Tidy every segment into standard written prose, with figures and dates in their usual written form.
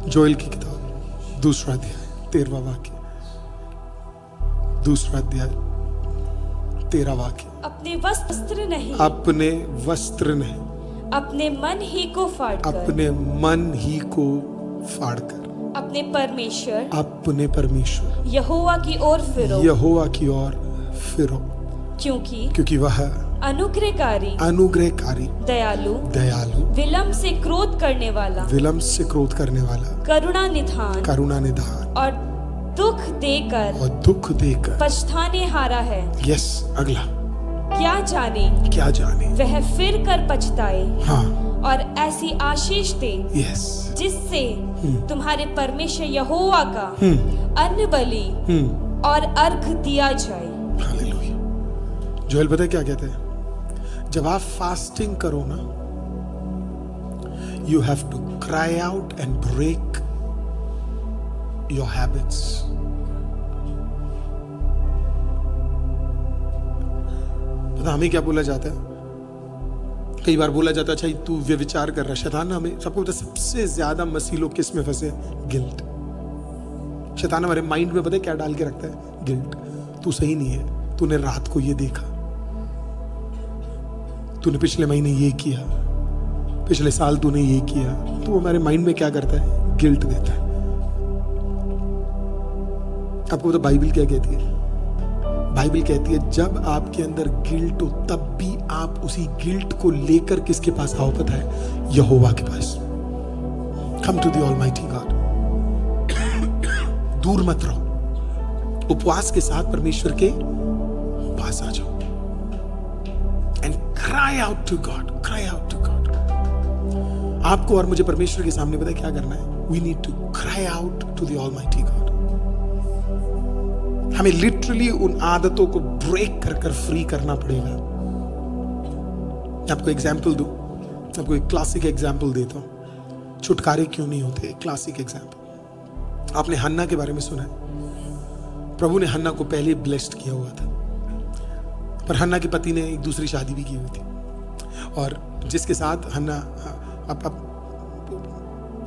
Joel की किताब 2 अध्याय 13वां वाक्य, 2 अध्याय 13 वाक्य। अपने वस्त्र नहीं, अपने वस्त्र नहीं, अपने मन ही को फाड़कर, अपने मन ही को फाड़कर अपने परमेश्वर यहोवा की ओर फिरो, यहोवा की ओर फिरो, क्योंकि वह अनुग्रहकारी, दयालु, विलंब से क्रोध करने वाला, करुणा निधान और दुख देकर पछताने हारा है। यस, अगला, क्या जाने वह फिर कर पछताए, हाँ, और ऐसी आशीष दे, यस, जिससे तुम्हारे परमेश्वर यहोवा का अन्न बलि और अर्घ दिया जाए। हालेलुया। जोएल पता है क्या कहते हैं? जब आप फास्टिंग करो ना, you have to cry out and break your habits. पता हमें क्या बोला जाता है? कई बार बोला जाता है, अच्छा तू व्यभिचार कर रहा है। शैतान ना हमें सबको पता, सबसे ज्यादा मसीह लोग किस में फंसे? गिल्ट। शैतान हमारे माइंड में पता है क्या डाल के रखता है? गिल्ट। तू सही नहीं है, तूने रात को ये देखा, तूने पिछले महीने ये किया, पिछले साल तूने ये किया। तो हमारे माइंड में क्या करता है? गिल्ट देता है। आपको तो बाइबल क्या कहती है? बाइबल कहती है जब आपके अंदर गिल्ट हो तब भी आप उसी गिल्ट को लेकर किसके पास आओ? पता है? यहोवा के पास। Come to the almighty God. दूर मत रहो, उपवास के साथ परमेश्वर के पास आ जाओ and cry out to God, cry out to God. आपको और मुझे परमेश्वर के सामने पता है क्या करना है? We need to cry out to the almighty God. हमें लिटरली उन आदतों को ब्रेक कर कर फ्री करना पड़ेगा। आपको एग्जाम्पल दूं, आपको एक क्लासिक एग्जाम्पल देता हूं। छुटकारे क्यों नहीं होते? Classic example. आपने हन्ना के बारे में सुना है? प्रभु ने हन्ना को पहले ब्लेस्ड किया हुआ था, पर हन्ना के पति ने एक दूसरी शादी भी की हुई थी, और जिसके साथ हन्ना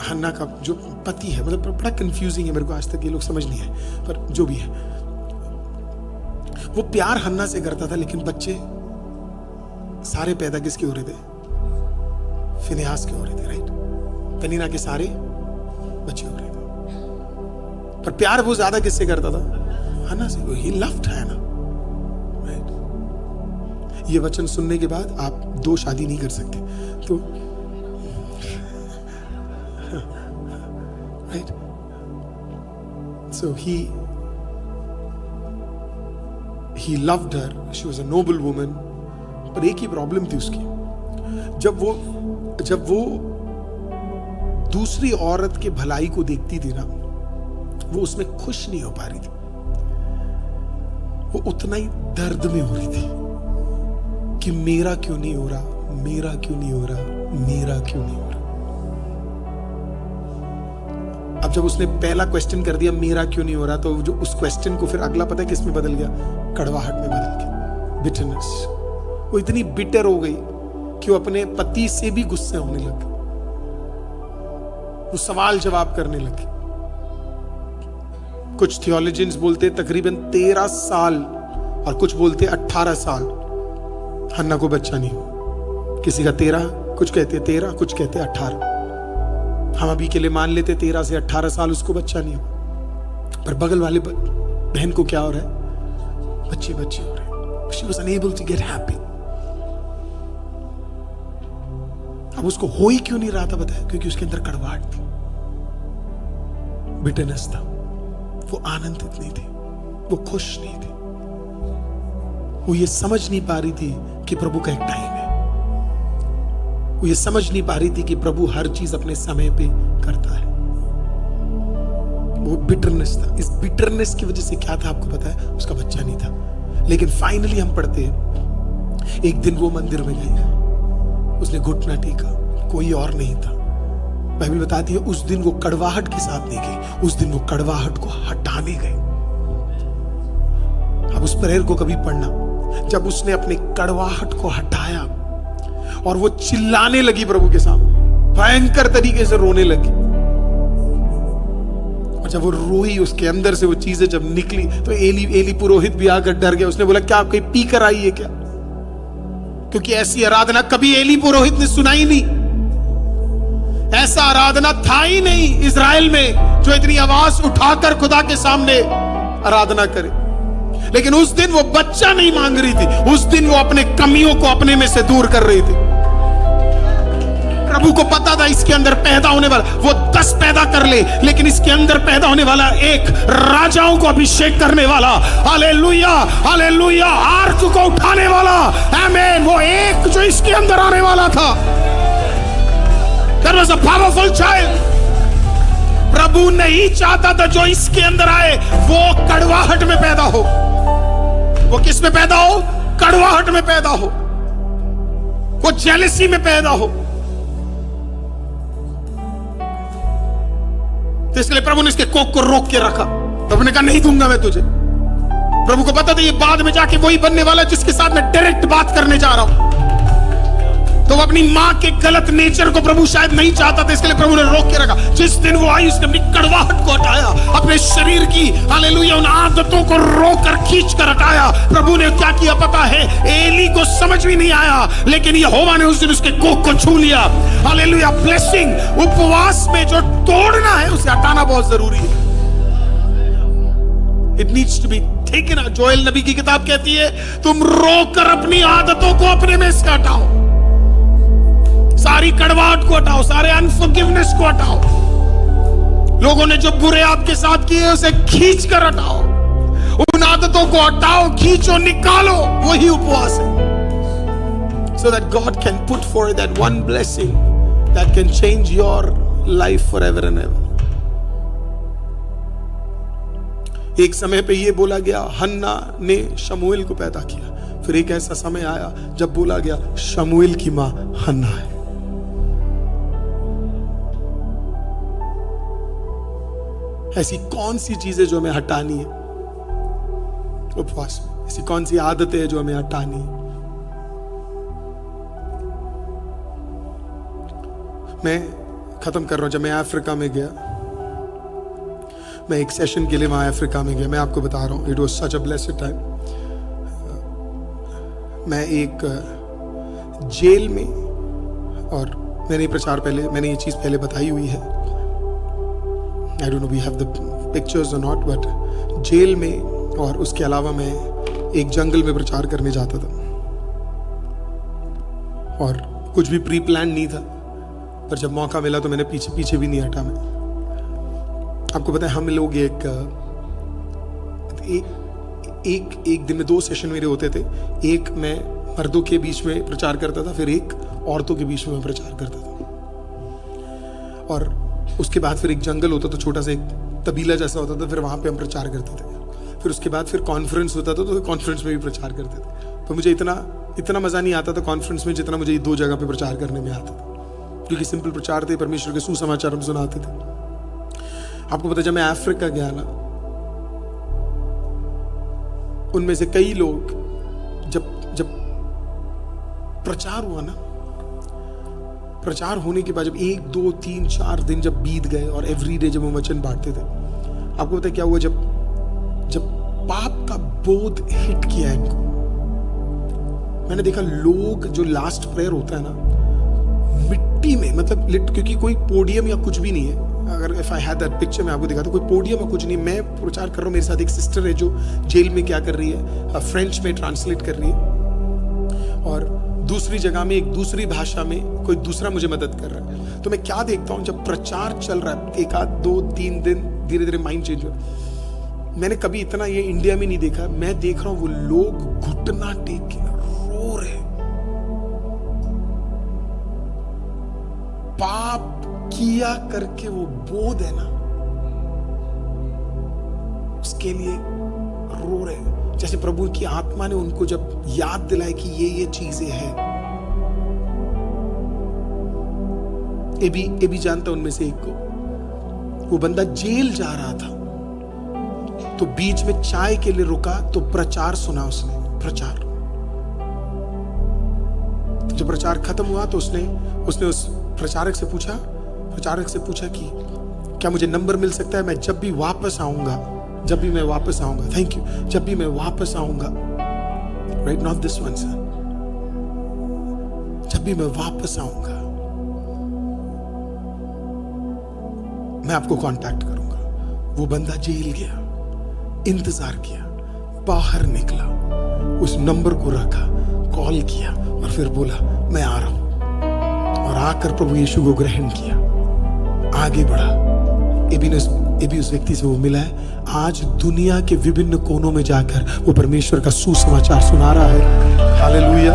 हन्ना का जो पति है, मतलब बड़ा कंफ्यूजिंग है, मेरे को आज तक ये लोग समझ नहीं है, पर जो भी है, वो प्यार हन्ना से करता था, लेकिन बच्चे सारे पैदा किसके हो रहे थे? फिनेहास के हो रहे थे, राइट? पेनिन्ना के सारे बच्चे हो रहे थे, पर प्यार वो ज्यादा किससे करता था? हन्ना से। He loved Hannah, right? ये वचन सुनने के बाद आप 2 शादी नहीं कर सकते, तो right? So he loved her, she was a noble woman, पर एक ही प्रॉब्लम थी उसकी, जब वो दूसरी औरत के भलाई को देखती थी ना, वो उसमें खुश नहीं हो पा रही थी, वो उतना ही दर्द में हो रही थी कि मेरा क्यों नहीं हो रहा, मेरा क्यों नहीं हो रहा, मेरा क्यों नहीं हो रहा। अब जब उसने पहला क्वेश्चन कर दिया मेरा क्यों नहीं हो रहा, तो जो उस क्वेश्चन को फिर अगला पता है किस में बदल गया? कड़वाहट में बदल गया, बिटरनेस। वो इतनी बिटर हो गई कि वो अपने पति से भी गुस्से होने लगी, वो सवाल जवाब करने लगी। कुछ थियोलॉजियंस बोलते तकरीबन 13 साल और कुछ बोलते 18 साल हन्ना को बच्चा नहीं हुआ। किसी का 13, कुछ कहते 13, कुछ कहते 18। हम अभी के लिए मान लेते 13 से 18 साल उसको बच्चा नहीं हुआ, पर बगल वाले बहन को क्या हो रहा है? बच्चे हो रहे हैं। She was unable to get happy। अब उसको हो ही क्यों नहीं रहा था पता है? क्योंकि उसके अंदर कड़वाहट थी, बिटरनेस था, वो आनंदित नहीं थी, वो खुश नहीं थी, वो ये समझ नहीं पा रही थी कि प्रभु का एक टाइम है, वो ये समझ नहीं पा रही थी कि प्रभु हर चीज अपने समय पे करता है। वो बिटरनेस था। इस बिटरनेस की वजह से क्या था आपको पता है? उसका बच्चा नहीं था। लेकिन फाइनली हम पढ़ते हैं, एक दिन वो मंदिर में गई, उसने घुटना टेका, कोई और नहीं था। बाइबल बताती है उस दिन वो कड़वाहट के साथ नहीं गई, उस दिन वो कड़वाहट को हटाने गए। अब उस प्रेयर को कभी पढ़ना, जब उसने अपने कड़वाहट को हटाया और वो चिल्लाने लगी प्रभु के सामने, भयंकर तरीके से रोने लगी, जब वो रोई, उसके अंदर से वो चीजें जब निकली, तो एली पुरोहित भी आकर डर गया। उसने बोला क्या आप कहीं पी कर आई है क्या? क्योंकि ऐसी आराधना कभी एली पुरोहित ने सुनाई नहीं। ऐसा आराधना था ही नहीं इज़राइल में जो इतनी आवाज उठाकर खुदा के सामने आराधना करे। लेकिन उस दिन वो बच्चा नहीं मांग रही थी, उस दिन वो अपने कमियों को अपने में से दूर कर रही थी। प्रभु को पता था इसके अंदर पैदा होने वाला, वो 10 पैदा कर ले, लेकिन इसके अंदर पैदा होने वाला एक राजाओं को अभिषेक करने वाला, हालेलुया हालेलुया, आर्क को उठाने वाला, आमीन, वो एक जो इसके अंदर आने वाला था। That was a powerful child. प्रभु नहीं चाहता था जो इसके अंदर आए वो कड़वाहट में पैदा हो। वो किस में पैदा हो? कड़वाहट में पैदा हो, वो जेलसी में पैदा हो। तो इसलिए प्रभु ने इसके कोक को रोक के रखा। प्रभु ने कहा नहीं दूंगा मैं तुझे। प्रभु को पता था ये बाद में जाके वही बनने वाला जिसके साथ मैं डायरेक्ट बात करने जा रहा हूं। तो वो अपनी मां के गलत नेचर को प्रभु शायद नहीं चाहता था, इसके लिए प्रभु ने रोक के रखा। जिस दिन वो आई उसने अपनी कड़वाहट को हटाया, अपने शरीर की हालेलुया उन आदतों को रोकर खींच कर हटाया। प्रभु ने क्या किया पता है? एली को समझ भी नहीं आया, लेकिन यहोवा ने उस दिन उसके कोख को छू लिया। हालेलुया, ब्लेसिंग उपवास में जो तोड़ना है उसे हटाना बहुत जरूरी है। It needs to be taken out. Joel नबी की किताब कहती है तुम रोकर अपनी आदतों को अपने में से हटाओ, सारी कड़वाहट को हटाओ, सारे अनफॉरगिवनेस को हटाओ। लोगों ने जो बुरे आपके साथ किए उसे खींच कर हटाओ, उन आदतों को हटाओ, खींचो, निकालो। वही उपवास है। So that God can put forth that one blessing that can change your life forever and ever. एक समय पे ये बोला गया हन्ना ने शमूएल को पैदा किया। फिर एक ऐसा समय आया जब बोला गया शमूएल की मां हन्ना है। ऐसी कौन सी चीजें जो हमें हटानी है उपवास में? ऐसी कौन सी आदतें हैं जो हमें हटानी है? मैं खत्म कर रहा हूं। जब मैं अफ्रीका में गया, मैं एक सेशन के लिए वहां अफ्रीका में गया, मैं आपको बता रहा हूं, it was such a blessed time. मैं एक जेल में, और मैंने ये चीज पहले बताई हुई है, I don't know we have the pictures or not, but jail में, और उसके अलावा मैं एक जंगल में प्रचार करने जाता था, और कुछ भी प्री प्लान नहीं था, पर जब मौका मिला तो मैंने पीछे भी नहीं हटा। मैं आपको पता है हम लोग एक दिन में 2 सेशन मेरे होते थे। एक मैं मर्दों के बीच में प्रचार करता था, फिर एक औरतों के बीच में प्रचार करता था, और उसके बाद फिर एक जंगल होता था, छोटा सा एक तबीला जैसा होता था, फिर वहां पे हम प्रचार करते थे। फिर उसके बाद फिर कॉन्फ्रेंस होता था, तो कॉन्फ्रेंस में भी प्रचार करते थे। तो मुझे इतना मजा नहीं आता था कॉन्फ्रेंस में जितना मुझे 2 जगह पे प्रचार करने में आता था, क्योंकि सिंपल प्रचार थे, परमेश्वर के सुसमाचार हम सुनाते थे। आपको पता, जब मैं अफ्रीका गया ना, उनमें से कई लोग जब प्रचार हुआ ना, प्रचार होने के बाद जब 1, 2, 3, 4 दिन जब बीत गए और एवरी डे जब हम वचन बांटते थे, आपको पता है क्या हुआ? जब पाप का बोध हिट किया इनको, मैंने देखा लोग, जो लास्ट प्रेयर होता है ना, मिट्टी में, मतलब क्योंकि कोई पोडियम या कुछ भी नहीं है। अगर if I had that picture मैं आपको दिखाता, कोई पोडियम या कुछ नहीं, मैं प्रचार कर रहा हूँ, मेरे साथ एक सिस्टर है जो जेल में क्या कर रही है, फ्रेंच में ट्रांसलेट कर रही है, और दूसरी जगह में एक दूसरी भाषा में कोई दूसरा मुझे मदद कर रहा है। तो मैं क्या देखता हूं, जब प्रचार चल रहा है, 1 आध 2 3 दिन धीरे धीरे माइंड चेंज हुआ। मैंने कभी इतना ये इंडिया में नहीं देखा। मैं देख रहा हूं वो लोग घुटना टेक के रो रहे, पाप किया करके वो बोध है ना, उसके लिए रो रहे, जैसे प्रभु की आत्मा ने उनको जब याद दिलाई कि ये चीजें हैं। ए भी जानता उनमें से एक को, वो बंदा जेल जा रहा था, तो बीच में चाय के लिए रुका, तो प्रचार सुना उसने, प्रचार। जब प्रचार खत्म हुआ तो उसने उस प्रचारक से पूछा, अचानक से पूछा कि क्या मुझे नंबर मिल सकता है, मैं जब भी वापस आऊंगा, जब भी मैं वापस आऊंगा, थैंक यू, जब भी मैं वापस आऊंगा, right, not this one sir, जब भी मैं वापस आऊंगा मैं आपको कांटेक्ट करूंगा। वो बंदा जेल गया, इंतजार किया, बाहर निकला, उस नंबर को रखा, कॉल किया और फिर बोला मैं आ रहा हूं, और आकर प्रभु यीशु को ग्रहण किया, आगे बढ़ा। ये भी उस व्यक्ति से वो मिला है, आज दुनिया के विभिन्न कोनों में जाकर वो परमेश्वर का सुसमाचार सुना रहा है। हालेलुया।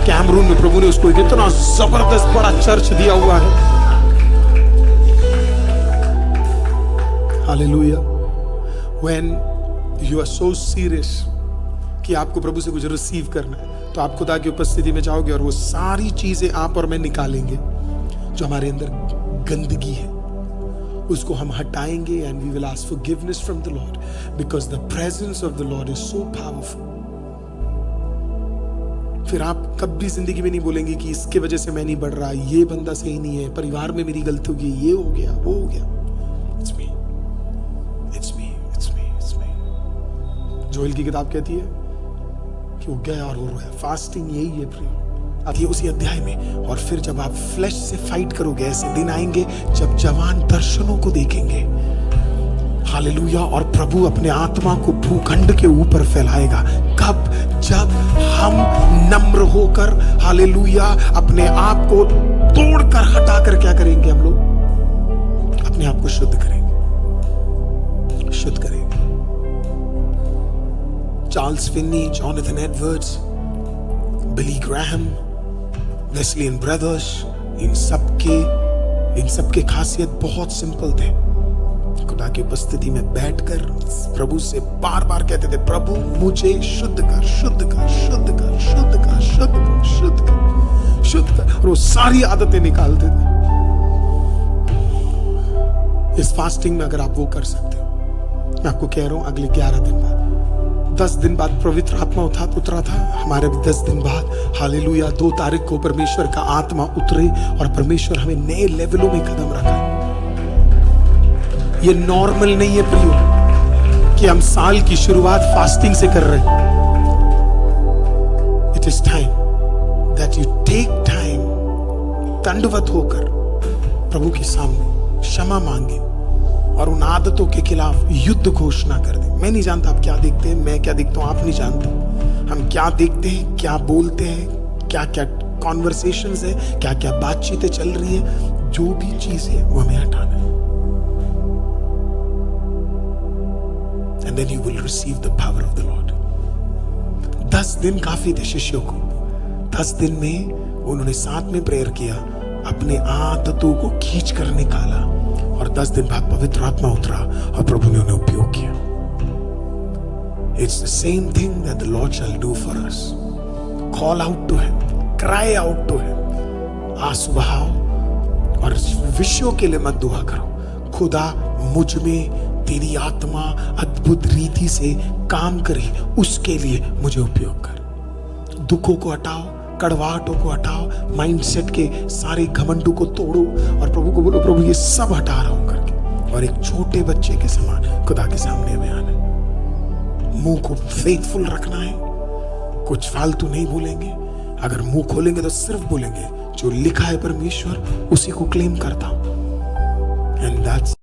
कैमरून में प्रभु ने उसको इतना जबरदस्त बड़ा चर्च दिया हुआ है। Hallelujah. When you are so serious कि आपको प्रभु से कुछ रिसीव करना है, तो आप खुदा की उपस्थिति में जाओगे और वो सारी चीजें आप और मैं निकालेंगे जो हमारे अंदर गंदगी है, उसको हम हटाएंगे, and we will ask forgiveness from the lord, because the presence of the lord is so powerful. फिर आप कभी जिंदगी में नहीं बोलेंगे कि इसके वजह से मैं नहीं बढ़ रहा, ये बंदा सही नहीं है, परिवार में मेरी गलती होगी, ये हो गया, वो हो गया। It's me, it's me, it's me, it's me. Joel की किताब कहती है कि वो गया और वो रोया। फास्टिंग यही है प्रिय, आती है उसी अध्याय में। और फिर जब आप फ्लेश से फाइट करोगे, ऐसे दिन आएंगे जब जवान दर्शनों को देखेंगे। हालेलुया। और प्रभु अपने आत्मा को भूखंड के ऊपर फैलाएगा। कब? जब हम नम्र होकर, हालेलुया, अपने आप को तोड़कर हटाकर क्या करेंगे? हम लोग अपने आप को शुद्ध करेंगे, शुद्ध करेंगे। Charles Finney, Jonathan Edwards, Billy Graham, Wesleyan brothers, इन सबके खासियत बहुत सिंपल थे। खुदा की उपस्थिति में बैठकर प्रभु से बार बार कहते थे, प्रभु मुझे शुद्ध कर, शुद्ध कर, शुद्ध कर, शुद्ध कर, शुद्ध कर, शुद्ध कर, शुद्ध कर, और वो सारी आदतें निकालते थे। इस फास्टिंग में अगर आप वो कर सकते हो, मैं आपको कह रहा हूं अगले 11 दिन बाद, 10 दिन बाद पवित्र आत्मा उतरा था हमारे। 10 दिन बाद, हालेलुया, 2 तारीख को परमेश्वर का आत्मा उतरे और परमेश्वर हमें नए लेवलों में कदम रखा। ये नॉर्मल नहीं है प्रियो कि हम साल की शुरुआत फास्टिंग से कर रहे हैं। It is time that you take time, दंडवत होकर प्रभु के सामने क्षमा मांगे और उन आदतों के खिलाफ युद्ध घोषणा कर दे। मैं नहीं जानता आप क्या देखते हैं, मैं क्या देखता हूं, आप नहीं जानते हम क्या देखते हैं, क्या बोलते हैं, क्या क्या कॉन्वर्सेशंस है, क्या क्या बातचीतें चल रही है। जो भी चीज है वो हमें हटाना है, and then you will receive the power of the lord. 10 दिन काफी थे शिष्यों को। 10 दिन में उन्होंने साथ में प्रेयर किया, अपने आदतों को खींच कर निकाला, और 10 दिन बाद पवित्र आत्मा उतरा और प्रभु ने उन्हें उपयोग किया। It's the same thing that the Lord shall do for us. Call out to Him, cry out to Him. आंसू बहाओ और विषयों के लिए मत दुआ करो। खुदा मुझ में तेरी आत्मा अद्भुत रीति से काम करे, उसके लिए मुझे उपयोग कर। दुखों को हटाओ, कड़वाहटों को हटाओ, माइंडसेट के सारे घमंडों को तोड़ो और प्रभु को बोलो, प्रभु ये सब हटा रहा हूं करके, और एक छोटे बच्चे के समान खुदा के सामने में आना है। मुंह को फेथफुल रखना है, कुछ फालतू नहीं बोलेंगे। अगर मुंह खोलेंगे तो सिर्फ बोलेंगे जो लिखा है परमेश्वर उसी को क्लेम करता हूं, एंड दैट्स